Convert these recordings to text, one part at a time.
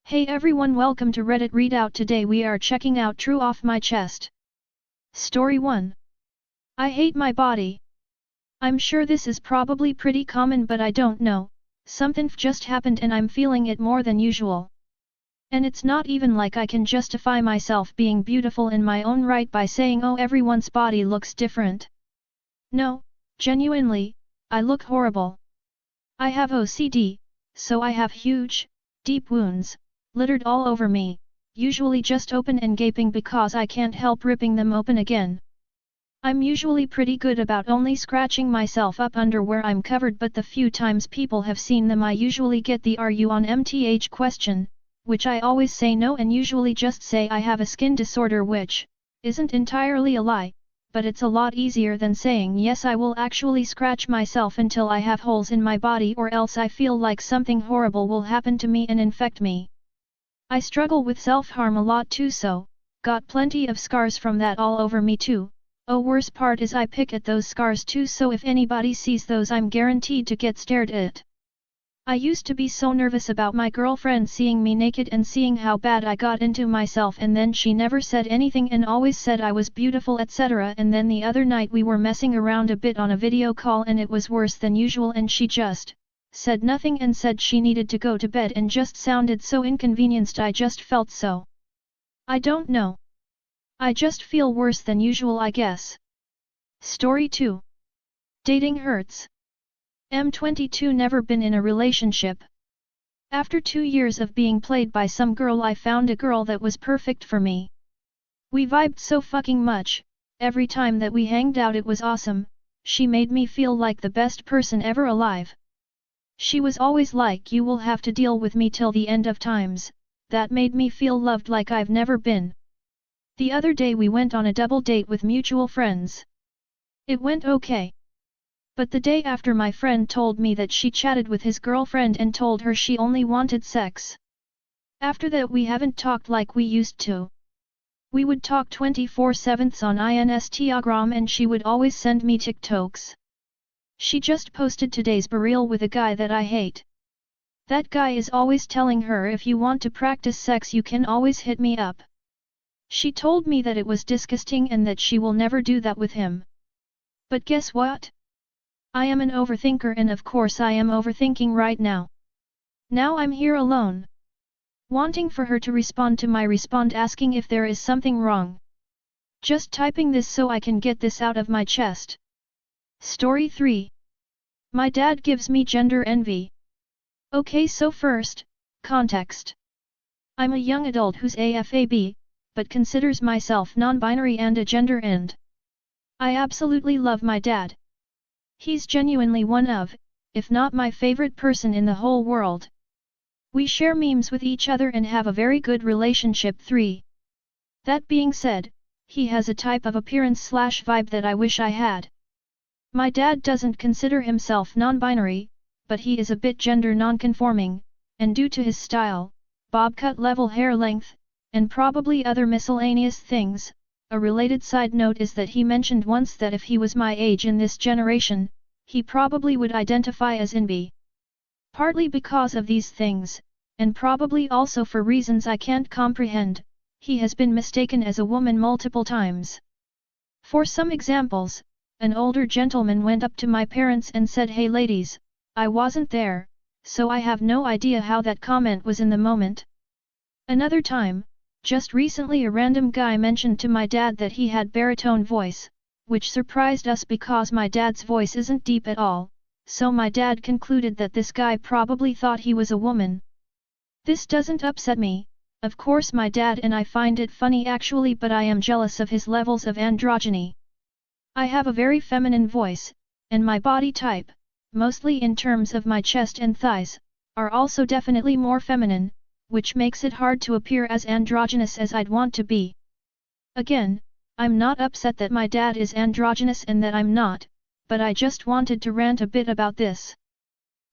Hey everyone, welcome to Reddit Readout. Today we are checking out True Off My Chest. Story 1. I hate my body. I'm sure this is probably pretty common, but I don't know, something just happened and I'm feeling it more than usual. And it's not even like I can justify myself being beautiful in my own right by saying oh everyone's body looks different. No, genuinely, I look horrible. I have OCD, so I have huge, deep wounds, littered all over me, usually just open and gaping because I can't help ripping them open again. I'm usually pretty good about only scratching myself up under where I'm covered, but the few times people have seen them I usually get the "Are you on MTH?" question, which I always say no and usually just say I have a skin disorder, which isn't entirely a lie, but it's a lot easier than saying yes I will actually scratch myself until I have holes in my body or else I feel like something horrible will happen to me and infect me. I struggle with self-harm a lot too, so got plenty of scars from that all over me too. Oh, worst part is I pick at those scars too, so if anybody sees those I'm guaranteed to get stared at. I used to be so nervous about my girlfriend seeing me naked and seeing how bad I got into myself, and then she never said anything and always said I was beautiful etc. And then the other night we were messing around a bit on a video call and it was worse than usual and she just said nothing and said she needed to go to bed and just sounded so inconvenienced. I just felt so. I don't know. I just feel worse than usual, I guess. Story 2. Dating hurts. I'm 22, never been in a relationship. After 2 years of being played by some girl I found a girl that was perfect for me. We vibed so fucking much, every time that we hanged out it was awesome, she made me feel like the best person ever alive. She was always like, you will have to deal with me till the end of times, that made me feel loved like I've never been. The other day we went on a double date with mutual friends. It went okay. But the day after my friend told me that she chatted with his girlfriend and told her she only wanted sex. After that we haven't talked like we used to. We would talk 24/7 on Instagram and she would always send me TikToks. She just posted today's burial with a guy that I hate. That guy is always telling her if you want to practice sex you can always hit me up. She told me that it was disgusting and that she will never do that with him. But guess what? I am an overthinker and of course I am overthinking right now. Now I'm here alone, wanting for her to respond to my respond asking if there is something wrong. Just typing this so I can get this out of my chest. Story 3. My dad gives me gender envy. Okay, so first, context. I'm a young adult who's AFAB, but considers myself non-binary and a gender end. I absolutely love my dad. He's genuinely one of, if not my favorite person in the whole world. We share memes with each other and have a very good relationship. 3. That being said, he has a type of appearance/vibe that I wish I had. My dad doesn't consider himself non-binary, but he is a bit gender non-conforming, and due to his style, bob cut level hair length, and probably other miscellaneous things, a related side note is that he mentioned once that if he was my age in this generation, he probably would identify as NB. Partly because of these things, and probably also for reasons I can't comprehend, he has been mistaken as a woman multiple times. For some examples, an older gentleman went up to my parents and said, "Hey ladies, I wasn't there, so I have no idea how that comment was in the moment." Another time, just recently a random guy mentioned to my dad that he had baritone voice, which surprised us because my dad's voice isn't deep at all, so my dad concluded that this guy probably thought he was a woman. This doesn't upset me, of course my dad and I find it funny actually, but I am jealous of his levels of androgyny. I have a very feminine voice, and my body type, mostly in terms of my chest and thighs, are also definitely more feminine, which makes it hard to appear as androgynous as I'd want to be. Again, I'm not upset that my dad is androgynous and that I'm not, but I just wanted to rant a bit about this.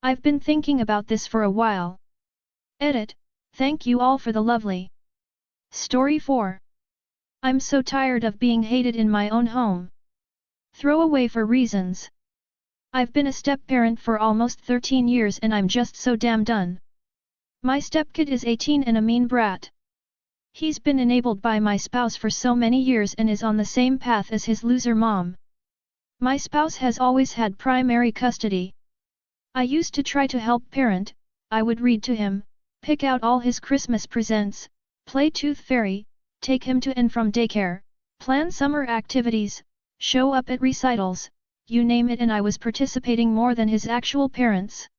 I've been thinking about this for a while. Edit, thank you all for the lovely. Story 4. I'm so tired of being hated in my own home. Throw away for reasons. I've been a step-parent for almost 13 years and I'm just so damn done. My stepkid is 18 and a mean brat. He's been enabled by my spouse for so many years and is on the same path as his loser mom. My spouse has always had primary custody. I used to try to help parent, I would read to him, pick out all his Christmas presents, play tooth fairy, take him to and from daycare, plan summer activities, show up at recitals, you name it, and I was participating more than his actual parents.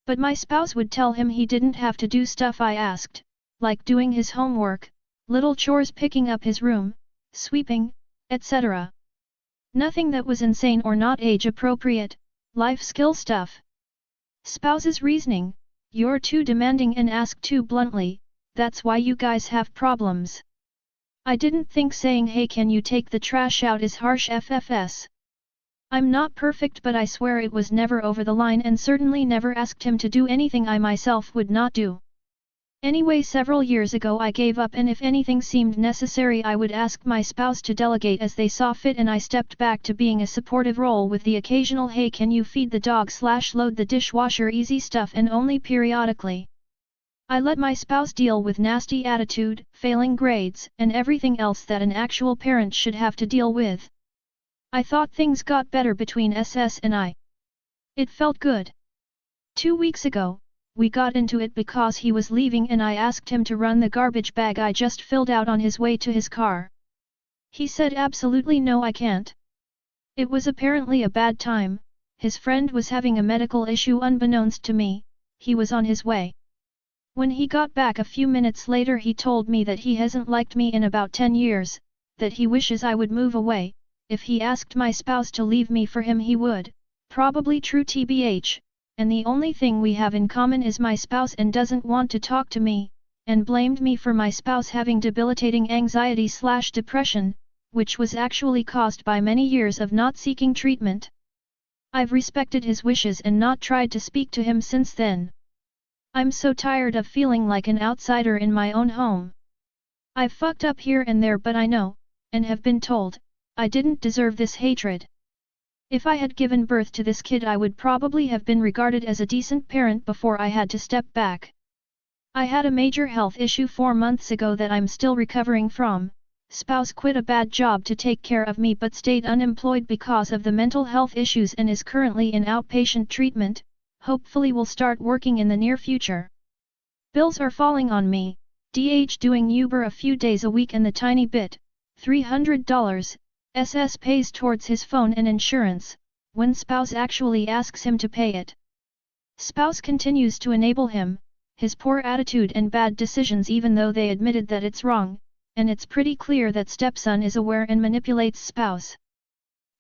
But my spouse would tell him he didn't have to do stuff I asked, like doing his homework, little chores, picking up his room, sweeping, etc. Nothing that was insane or not age appropriate, life skill stuff. Spouse's reasoning: you're too demanding and ask too bluntly, that's why you guys have problems. I didn't think saying hey can you take the trash out is harsh FFS. I'm not perfect, but I swear it was never over the line and certainly never asked him to do anything I myself would not do. Anyway, several years ago I gave up, and if anything seemed necessary I would ask my spouse to delegate as they saw fit, and I stepped back to being a supportive role with the occasional hey can you feed the dog / load the dishwasher easy stuff, and only periodically. I let my spouse deal with nasty attitude, failing grades, and everything else that an actual parent should have to deal with. I thought things got better between SS and I. It felt good. 2 weeks ago, we got into it because he was leaving and I asked him to run the garbage bag I just filled out on his way to his car. He said absolutely no, I can't. It was apparently a bad time, his friend was having a medical issue unbeknownst to me, he was on his way. When he got back a few minutes later he told me that he hasn't liked me in about 10 years, that he wishes I would move away, if he asked my spouse to leave me for him he would, probably true TBH. And the only thing we have in common is my spouse and doesn't want to talk to me, and blamed me for my spouse having debilitating anxiety / depression, which was actually caused by many years of not seeking treatment. I've respected his wishes and not tried to speak to him since then. I'm so tired of feeling like an outsider in my own home. I've fucked up here and there, but I know, and have been told, I didn't deserve this hatred. If I had given birth to this kid I would probably have been regarded as a decent parent before I had to step back. I had a major health issue 4 months ago that I'm still recovering from. Spouse quit a bad job to take care of me but stayed unemployed because of the mental health issues and is currently in outpatient treatment, hopefully will start working in the near future. Bills are falling on me, DH doing Uber a few days a week and the tiny bit, $300, SS pays towards his phone and insurance, when spouse actually asks him to pay it. Spouse continues to enable him, his poor attitude and bad decisions even though they admitted that it's wrong, and it's pretty clear that stepson is aware and manipulates spouse.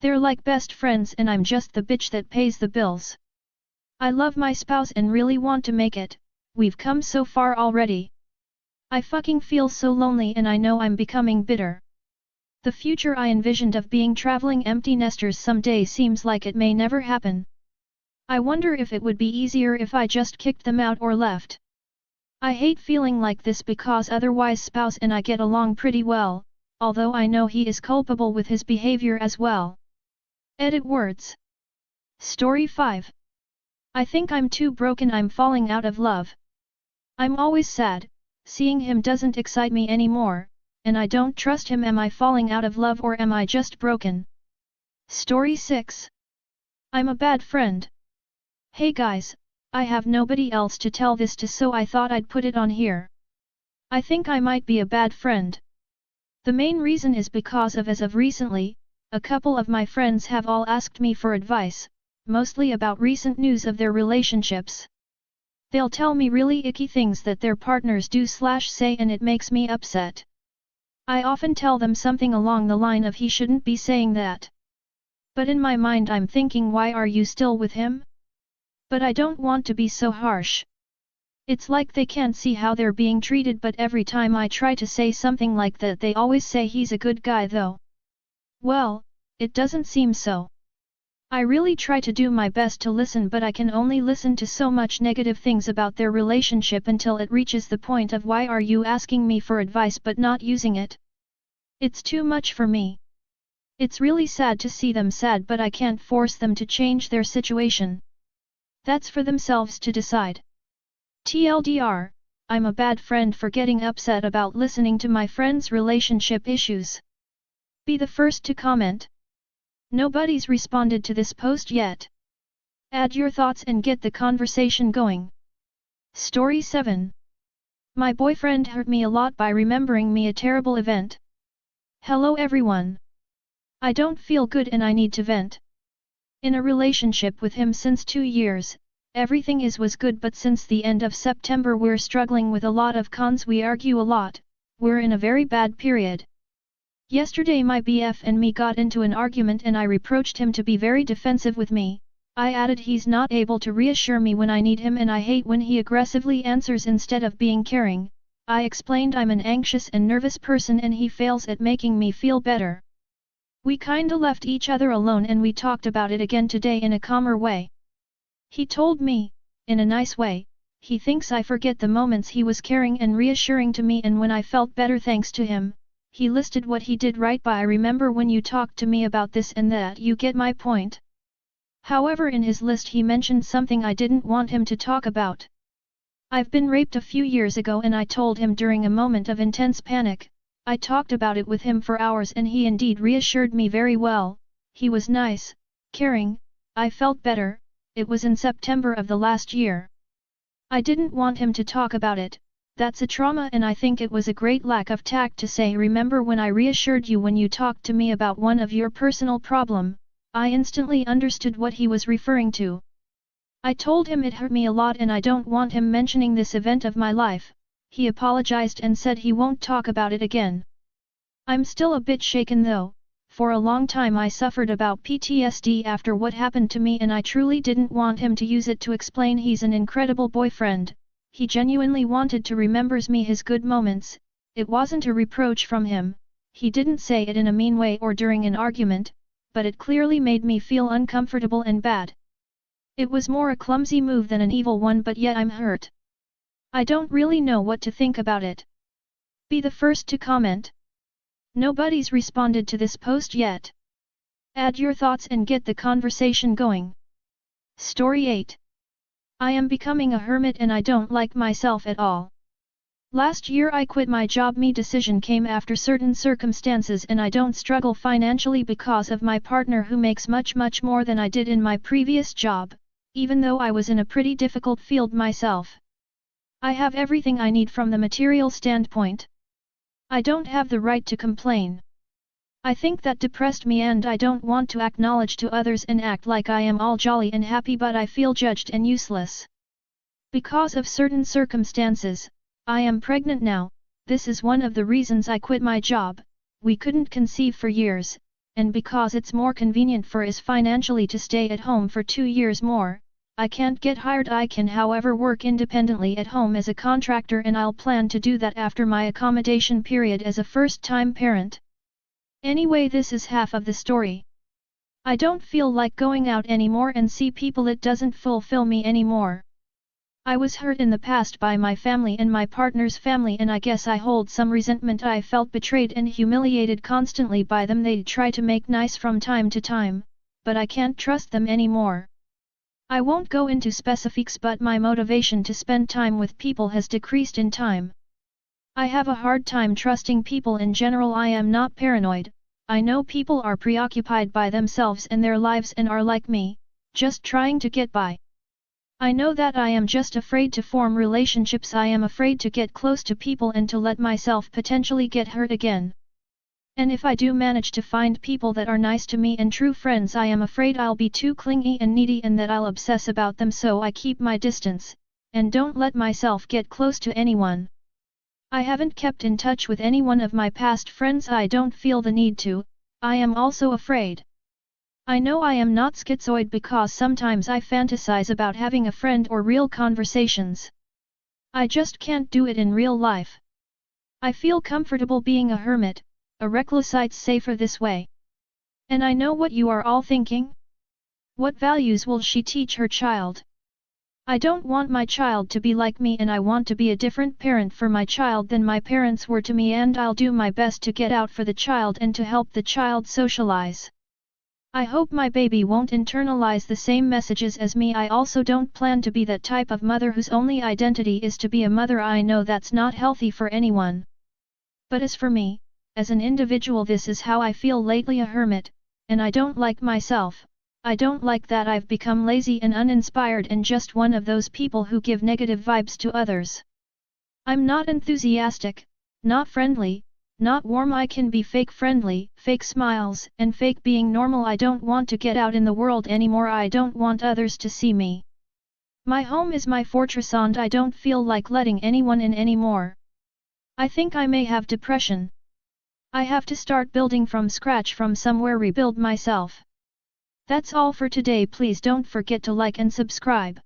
They're like best friends and I'm just the bitch that pays the bills. I love my spouse and really want to make it, we've come so far already. I fucking feel so lonely and I know I'm becoming bitter. The future I envisioned of being traveling empty nesters someday seems like it may never happen. I wonder if it would be easier if I just kicked them out or left. I hate feeling like this because otherwise spouse and I get along pretty well, although I know he is culpable with his behavior as well. Edit words. Story 5. I think I'm too broken, I'm falling out of love. I'm always sad, seeing him doesn't excite me anymore. And I don't trust him. Am I falling out of love or am I just broken? Story 6. I'm a bad friend. Hey guys, I have nobody else to tell this to so I thought I'd put it on here. I think I might be a bad friend. The main reason is because as of recently, a couple of my friends have all asked me for advice, mostly about recent news of their relationships. They'll tell me really icky things that their partners do / say and it makes me upset. I often tell them something along the line of he shouldn't be saying that. But in my mind I'm thinking, why are you still with him? But I don't want to be so harsh. It's like they can't see how they're being treated, but every time I try to say something like that they always say he's a good guy though. Well, it doesn't seem so. I really try to do my best to listen, but I can only listen to so much negative things about their relationship until it reaches the point of why are you asking me for advice but not using it? It's too much for me. It's really sad to see them sad, but I can't force them to change their situation. That's for themselves to decide. TLDR, I'm a bad friend for getting upset about listening to my friend's relationship issues. Be the first to comment. Nobody's responded to this post yet. Add your thoughts and get the conversation going. Story 7. My boyfriend hurt me a lot by remembering me a terrible event. Hello everyone. I don't feel good and I need to vent. In a relationship with him since 2 years, everything was good, but since the end of September we're struggling with a lot of cons. We argue a lot, we're in a very bad period. Yesterday my BF and me got into an argument and I reproached him to be very defensive with me. I added he's not able to reassure me when I need him and I hate when he aggressively answers instead of being caring. I explained I'm an anxious and nervous person and he fails at making me feel better. We kinda left each other alone and we talked about it again today in a calmer way. He told me, in a nice way, he thinks I forget the moments he was caring and reassuring to me, and when I felt better thanks to him, he listed what he did right by. I remember when you talked to me about this and that. You get my point? However, in his list he mentioned something I didn't want him to talk about. I've been raped a few years ago and I told him during a moment of intense panic. I talked about it with him for hours and he indeed reassured me very well. He was nice, caring, I felt better. It was in September of the last year. I didn't want him to talk about it. That's a trauma, and I think it was a great lack of tact to say, remember when I reassured you when you talked to me about one of your personal problem. I instantly understood what he was referring to. I told him it hurt me a lot and I don't want him mentioning this event of my life. He apologized and said he won't talk about it again. I'm still a bit shaken though. For a long time I suffered about PTSD after what happened to me and I truly didn't want him to use it to explain he's an incredible boyfriend. He genuinely wanted to remembers me his good moments. It wasn't a reproach from him. He didn't say it in a mean way or during an argument, but it clearly made me feel uncomfortable and bad. It was more a clumsy move than an evil one, but yet I'm hurt. I don't really know what to think about it. Be the first to comment. Nobody's responded to this post yet. Add your thoughts and get the conversation going. Story 8. I am becoming a hermit and I don't like myself at all. Last year I quit my job. My decision came after certain circumstances and I don't struggle financially because of my partner who makes much more than I did in my previous job, even though I was in a pretty difficult field myself. I have everything I need from the material standpoint. I don't have the right to complain. I think that depressed me and I don't want to acknowledge to others and act like I am all jolly and happy, but I feel judged and useless. Because of certain circumstances, I am pregnant now. This is one of the reasons I quit my job. We couldn't conceive for years, and because it's more convenient for us financially to stay at home for 2 years more, I can't get hired. I can however work independently at home as a contractor and I'll plan to do that after my accommodation period as a first-time parent. Anyway, this is half of the story. I don't feel like going out anymore and see people. It doesn't fulfill me anymore. I was hurt in the past by my family and my partner's family and I guess I hold some resentment. I felt betrayed and humiliated constantly by them. They try to make nice from time to time, but I can't trust them anymore. I won't go into specifics, but my motivation to spend time with people has decreased in time. I have a hard time trusting people in general. I am not paranoid. I know people are preoccupied by themselves and their lives and are like me, just trying to get by. I know that I am just afraid to form relationships. I am afraid to get close to people and to let myself potentially get hurt again. And if I do manage to find people that are nice to me and true friends, I am afraid I'll be too clingy and needy and that I'll obsess about them, so I keep my distance, and don't let myself get close to anyone. I haven't kept in touch with any one of my past friends. I don't feel the need to. I am also afraid. I know I am not schizoid because sometimes I fantasize about having a friend or real conversations. I just can't do it in real life. I feel comfortable being a hermit, a reclusite, safer this way. And I know what you are all thinking. What values will she teach her child? I don't want my child to be like me, and I want to be a different parent for my child than my parents were to me, and I'll do my best to get out for the child and to help the child socialize. I hope my baby won't internalize the same messages as me. I also don't plan to be that type of mother whose only identity is to be a mother. I know that's not healthy for anyone. But as for me, as an individual, this is how I feel lately, a hermit, and I don't like myself. I don't like that I've become lazy and uninspired and just one of those people who give negative vibes to others. I'm not enthusiastic, not friendly, not warm. I can be fake friendly, fake smiles, and fake being normal. I don't want to get out in the world anymore. I don't want others to see me. My home is my fortress and I don't feel like letting anyone in anymore. I think I may have depression. I have to start building from scratch, from somewhere, rebuild myself. That's all for today. Please don't forget to like and subscribe.